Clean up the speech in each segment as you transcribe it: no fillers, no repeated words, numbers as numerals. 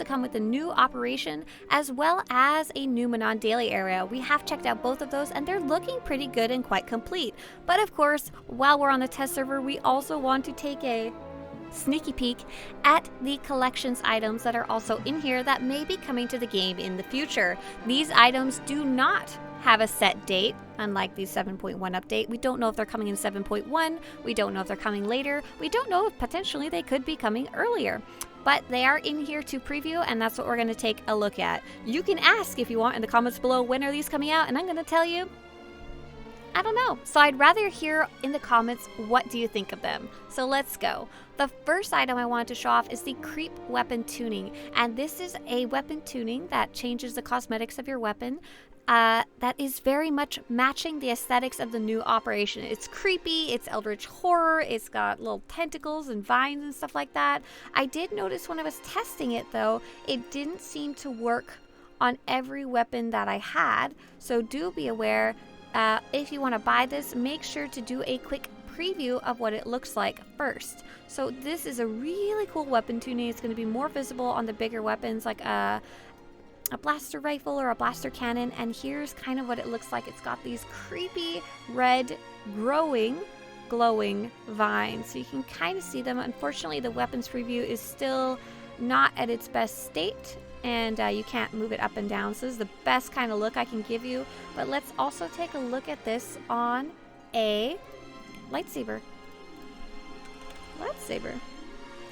to come with a new operation as well as a new Manon daily area. We have checked out both of those and they're looking pretty good and quite complete. But of course, while we're on the test server, we also want to take a sneaky peek at the collections items that are also in here that may be coming to the game in the future. These items do not have a set date, unlike the 7.1 update. We don't know if they're coming in 7.1, we don't know if they're coming later, we don't know if potentially they could be coming earlier. But they are in here to preview, and that's what we're going to take a look at. You can ask if you want in the comments below, when are these coming out, and I'm going to tell you, I don't know. So I'd rather hear in the comments, what do you think of them? So let's go. The first item I wanted to show off is the Creep Weapon Tuning. And this is a weapon tuning that changes the cosmetics of your weapon. That is very much matching the aesthetics of the new operation. It's creepy, it's eldritch horror, it's got little tentacles and vines and stuff like that. I did notice when I was testing it though, it didn't seem to work on every weapon that I had. So do be aware, if you want to buy this, make sure to do a quick preview of what it looks like first. So this is a really cool weapon tuning. It's going to be more visible on the bigger weapons like a blaster rifle or a blaster cannon, and here's kind of what it looks like. It's got these creepy red glowing vines, so you can kind of see them. Unfortunately, the weapons preview is still not at its best state, and you can't move it up and down, so this is the best kind of look I can give you. But let's also take a look at this on a lightsaber.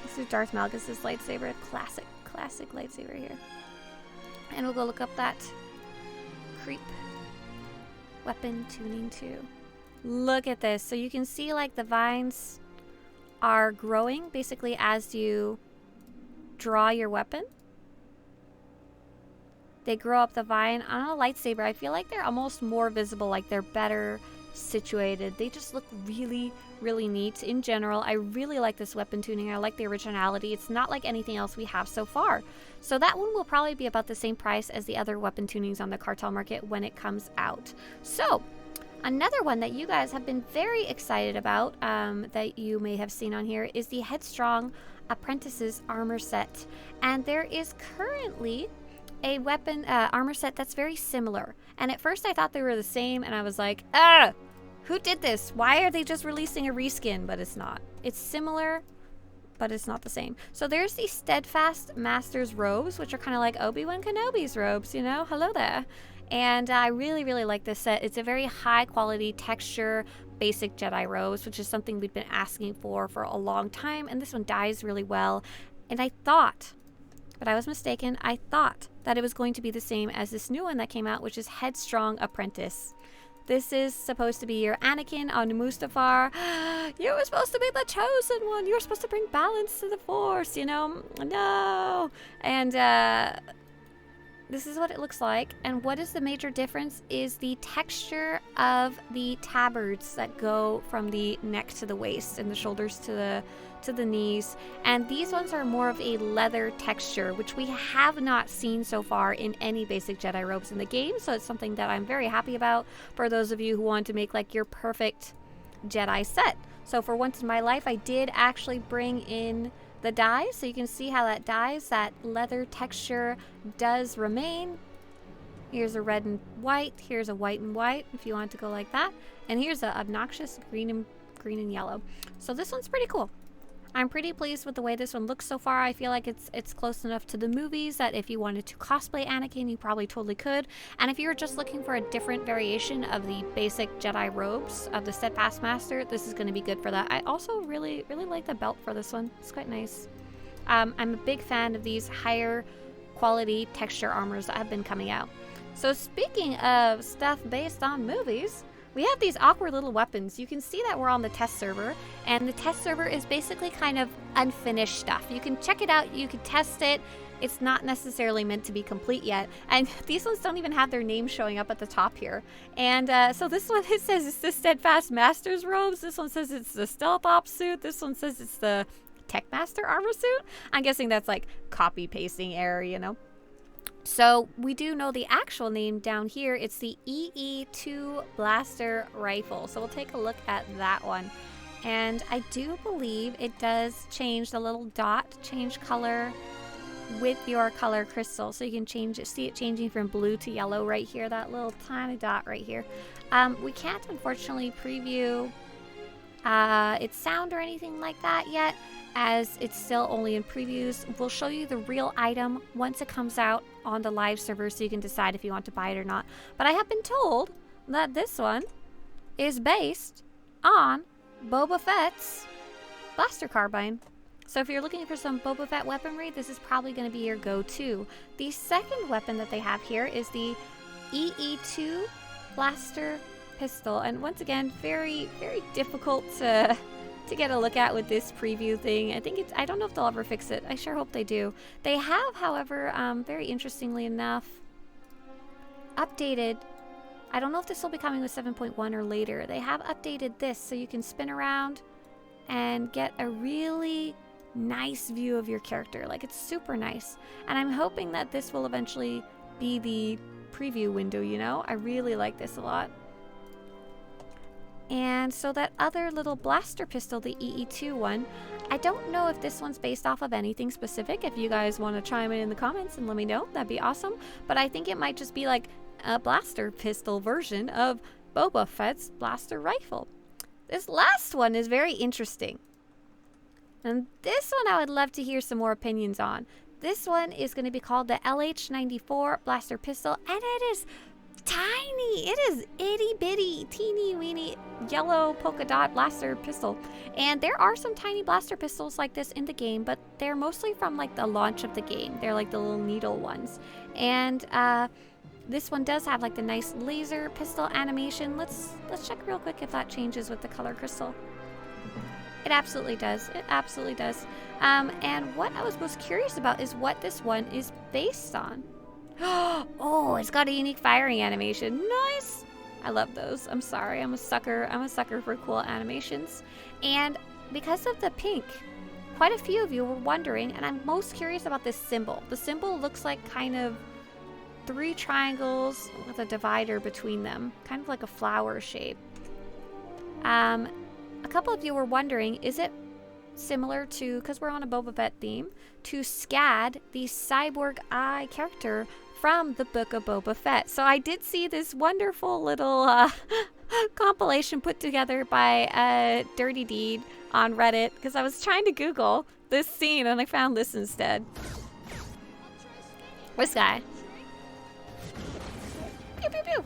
This is Darth Malgus' lightsaber, classic lightsaber here. And we'll go look up that Creep Weapon Tuning too. Look at this. So you can see like the vines are growing basically as you draw your weapon. They grow up the vine. On a lightsaber, I feel like they're almost more visible, like they're better situated. They just look really neat in general. I really like this weapon tuning. I like the originality. It's not like anything else we have so far. So that one will probably be about the same price as the other weapon tunings on the cartel market when it comes out. So another one that you guys have been very excited about, that you may have seen on here, is the Headstrong Apprentice's Armor Set. And there is currently a weapon armor set that's very similar. And at first I thought they were the same, and I was like, who did this? Why are they just releasing a reskin? But it's not. It's similar, but it's not the same. So there's the Steadfast Master's robes, which are kind of like Obi-Wan Kenobi's robes, you know? Hello there. And I really like this set. It's a very high quality texture, basic Jedi robes, which is something we've been asking for a long time. And this one dyes really well. And I thought, but I was mistaken, I thought that it was going to be the same as this new one that came out, which is Headstrong Apprentice. This is supposed to be your Anakin on Mustafar. You were supposed to be the chosen one. You were supposed to bring balance to the Force, you know? No. And this is what it looks like. And what is the major difference is the texture of the tabards that go from the neck to the waist and the shoulders to the knees. And these ones are more of a leather texture, which we have not seen so far in any basic Jedi robes in the game. So it's something that I'm very happy about for those of you who want to make like your perfect Jedi set. So for once in my life, I did actually bring in the dyes, so you can see how that dyes, that leather texture does remain. Here's a red and white, here's a white and white if you want to go like that, and here's a obnoxious green and yellow. So this one's pretty cool. I'm pretty pleased with the way this one looks so far. I feel like it's close enough to the movies that if you wanted to cosplay Anakin, you probably totally could. And if you were just looking for a different variation of the basic Jedi robes of the Steadfast Master, this is going to be good for that. I also really like the belt for this one. It's quite nice. I'm a big fan of these higher quality texture armors that have been coming out. So speaking of stuff based on movies, we have these awkward little weapons. You can see that we're on the test server, and the test server is basically kind of unfinished stuff. You can check it out, you can test it. It's not necessarily meant to be complete yet. And these ones don't even have their names showing up at the top here. And so this one, it says it's the Steadfast Master's robes. This one says it's the Stealth Ops suit. This one says it's the Tech Master armor suit. I'm guessing that's like copy pasting error, you know. So we do know the actual name down here. It's the EE2 Blaster Rifle. So we'll take a look at that one. And I do believe it does change the little dot, change color with your color crystal. So you can change it, see it changing from blue to yellow right here, that little tiny dot right here. We can't unfortunately preview its sound or anything like that yet, as it's still only in previews. We'll show you the real item once it comes out on the live server, so you can decide if you want to buy it or not. But I have been told that this one is based on Boba Fett's blaster carbine. So if you're looking for some Boba Fett weaponry, this is probably going to be your go-to. The second weapon that they have here is the EE2 blaster pistol, and once again, very, very difficult to get a look at with this preview thing. I don't know if they'll ever fix it. I sure hope they do. They have, however, very interestingly enough, updated. I don't know if this will be coming with 7.1 or later. They have updated this so you can spin around and get a really nice view of your character. Like, it's super nice. And I'm hoping that this will eventually be the preview window, you know? I really like this a lot. And so that other little blaster pistol, the EE2 one, I don't know if this one's based off of anything specific. If you guys want to chime in the comments and let me know, that'd be awesome. But I think it might just be like a blaster pistol version of Boba Fett's blaster rifle. This last one is very interesting. And this one I would love to hear some more opinions on. This one is going to be called the LH94 blaster pistol, and it is tiny. It is itty bitty, teeny weeny yellow polka dot blaster pistol. And there are some tiny blaster pistols like this in the game, but they're mostly from like the launch of the game. They're like the little needle ones. And this one does have like the nice laser pistol animation. Let's check real quick if that changes with the color crystal. It absolutely does. It absolutely does. And what I was most curious about is what this one is based on. Oh, it's got a unique firing animation. Nice. I love those. I'm sorry. I'm a sucker. I'm a sucker for cool animations. And because of the pink, quite a few of you were wondering, and I'm most curious about this symbol. The symbol looks like kind of 3 triangles with a divider between them, kind of like a flower shape. A couple of you were wondering, is it similar to, because we're on a Boba Fett theme, to Scad, the cyborg eye character from the Book of Boba Fett. So I did see this wonderful little compilation put together by Dirty Deed on Reddit, because I was trying to Google this scene and I found this instead. This guy. Pew pew pew.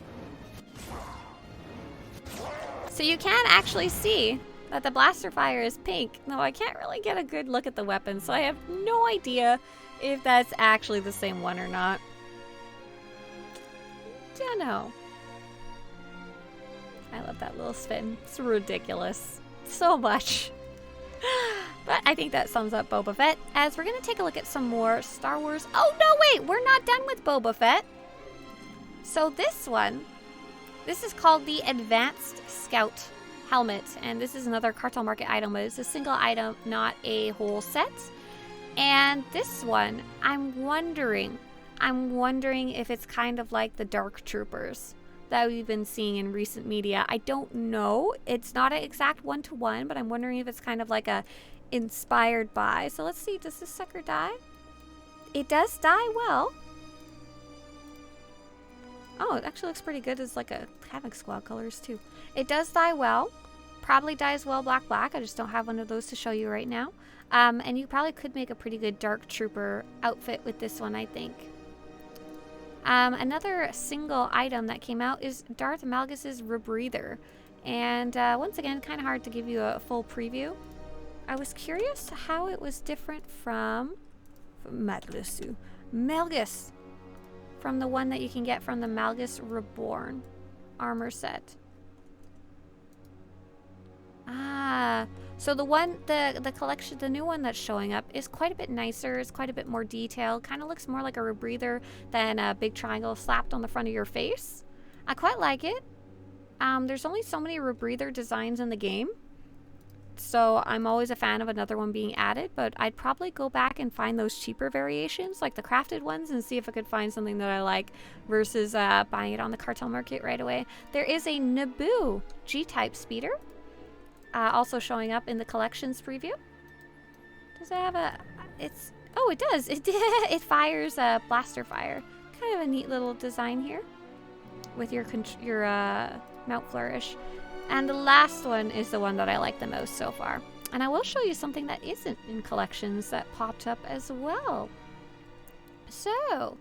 So you can actually see that the blaster fire is pink, though I can't really get a good look at the weapon, so I have no idea if that's actually the same one or not. Don't know. I love that little spin. It's ridiculous. So much. But I think that sums up Boba Fett, as we're going to take a look at some more Star Wars. Oh, no, wait! We're not done with Boba Fett. So this one, this is called the Advanced Scout Helmet, and this is another Cartel Market item, but it's a single item, not a whole set. And this one, I'm wondering if it's kind of like the Dark Troopers that we've been seeing in recent media. I don't know. It's not an exact one-to-one, but I'm wondering if it's kind of like a inspired by. So let's see, does this sucker die? It does die well. Oh, it actually looks pretty good as like a Havoc Squad colors too. It does die well. Probably dies well black. I just don't have one of those to show you right now. And you probably could make a pretty good Dark Trooper outfit with this one, I think. Another single item that came out is Darth Malgus's Rebreather. And once again, kind of hard to give you a full preview. I was curious how it was different from Malgus. From the one that you can get from the Malgus Reborn armor set. So the one, the collection, the new one that's showing up is quite a bit nicer. It's quite a bit more detailed. Kind of looks more like a Rebreather than a big triangle slapped on the front of your face. I quite like it. There's only so many Rebreather designs in the game, so I'm always a fan of another one being added, but I'd probably go back and find those cheaper variations, like the crafted ones, and see if I could find something that I like versus buying it on the Cartel Market right away. There is a Naboo G-type speeder, also showing up in the collections preview. Does it have a... Oh, it does. It fires a blaster fire. Kind of a neat little design here with your Mount Flourish. And the last one is the one that I like the most so far. And I will show you something that isn't in collections that popped up as well. So,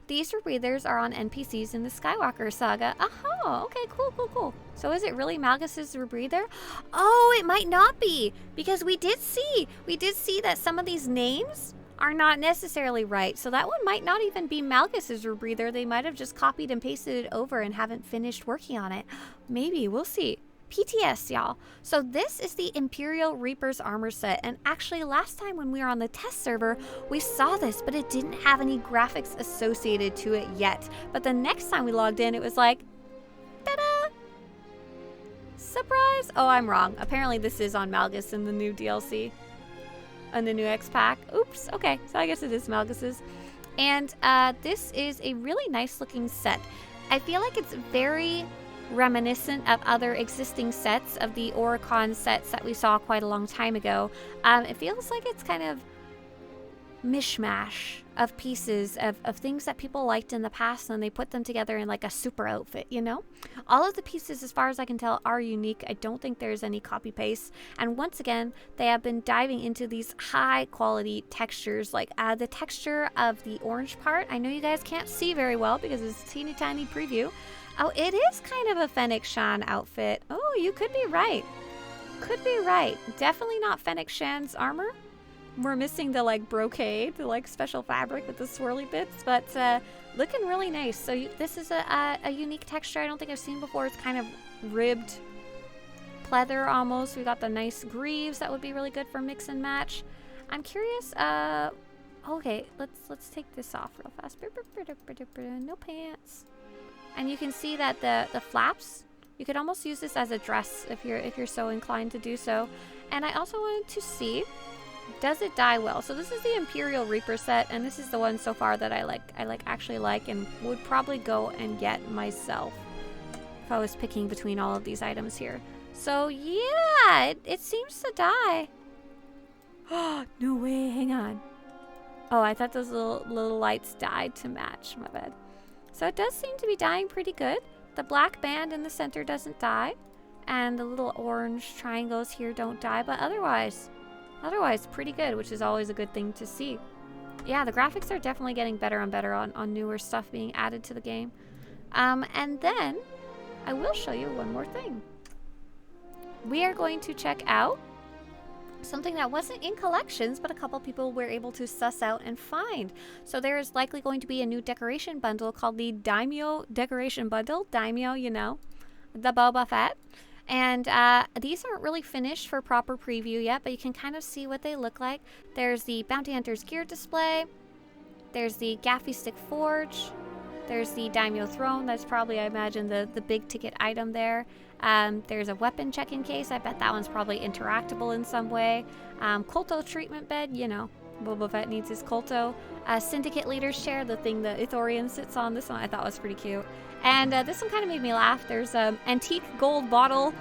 these Rebreathers are on NPCs in the Skywalker saga. Oh, okay, cool. So is it really Malgus's Rebreather? Oh, it might not be, because we did see that some of these names are not necessarily right. So that one might not even be Malgus's Rebreather. They might have just copied and pasted it over and haven't finished working on it. Maybe, we'll see. PTS, y'all. So this is the Imperial Reaper's Armor Set, and actually last time when we were on the test server, we saw this, but it didn't have any graphics associated to it yet. But the next time we logged in, it was like, ta-da! Surprise! Oh, I'm wrong. Apparently this is on Malgus in the new DLC. On the new X-Pack. Oops, okay, so I guess it is Malgus's. And this is a really nice looking set. I feel like it's very reminiscent of other existing sets of the Oricon sets that we saw quite a long time ago. It feels like it's kind of mishmash of pieces of things that people liked in the past, and they put them together in like a super outfit, you know? All of the pieces, as far as I can tell, are unique. I don't think there's any copy paste. And once again, they have been diving into these high quality textures, like the texture of the orange part. I know you guys can't see very well because it's a teeny tiny preview. Oh, it is kind of a Fennec Shan outfit. Oh, you could be right. Could be right. Definitely not Fennec Shan's armor. We're missing the like brocade, the like special fabric with the swirly bits, but looking really nice. So this is a unique texture I don't think I've seen before. It's kind of ribbed pleather almost. We got the nice greaves that would be really good for mix and match. I'm curious. Okay, let's take this off real fast. No pants. And you can see that the flaps, you could almost use this as a dress if you're so inclined to do so. And I also wanted to see, does it dye well? So this is the Imperial Reaper set, and this is the one so far that I actually like and would probably go and get myself if I was picking between all of these items here. So yeah, it seems to dye. Oh, no way, hang on. Oh, I thought those little lights dyed to match, my bad. So it does seem to be dyeing pretty good. The black band in the center doesn't dye, and the little orange triangles here don't dye, but otherwise pretty good, which is always a good thing to see. Yeah, the graphics are definitely getting better and better on newer stuff being added to the game. And then I will show you one more thing. We are going to check out something that wasn't in collections, but a couple people were able to suss out and find. So there is likely going to be a new decoration bundle called the Daimyo Decoration Bundle. Daimyo, you know, the Boba Fett. And these aren't really finished for proper preview yet, but you can kind of see what they look like. There's the Bounty Hunter's gear display. There's the Gaffy Stick Forge. There's the Daimyo Throne. That's probably, I imagine, the big ticket item there. There's a weapon check-in case. I bet that one's probably interactable in some way. Kolto treatment bed, you know, Boba Fett needs his Kolto. Syndicate Leader's chair, the thing the Ithorian sits on. This one I thought was pretty cute. And this one kind of made me laugh. There's antique gold bottle,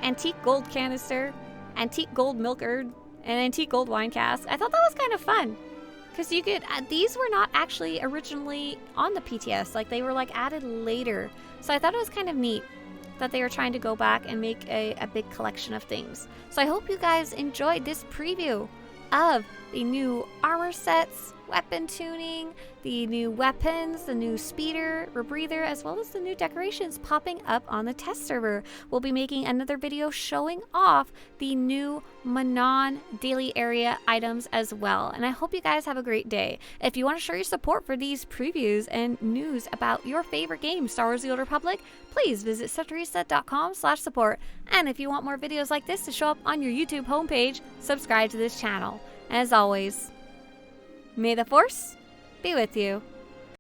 antique gold canister, antique gold milk urn, and antique gold wine cask. I thought that was kind of fun. Because you could, these were not actually originally on the PTS. Like, they were like added later. So I thought it was kind of neat that they were trying to go back and make a big collection of things. So I hope you guys enjoyed this preview of the new armor sets, weapon tuning, the new weapons, the new speeder, rebreather, as well as the new decorations popping up on the test server. We'll be making another video showing off the new Manon daily area items as well. And I hope you guys have a great day. If you want to show your support for these previews and news about your favorite game, Star Wars The Old Republic, please visit SWTORista.com/support. And if you want more videos like this to show up on your YouTube homepage, subscribe to this channel. As always, may the Force be with you.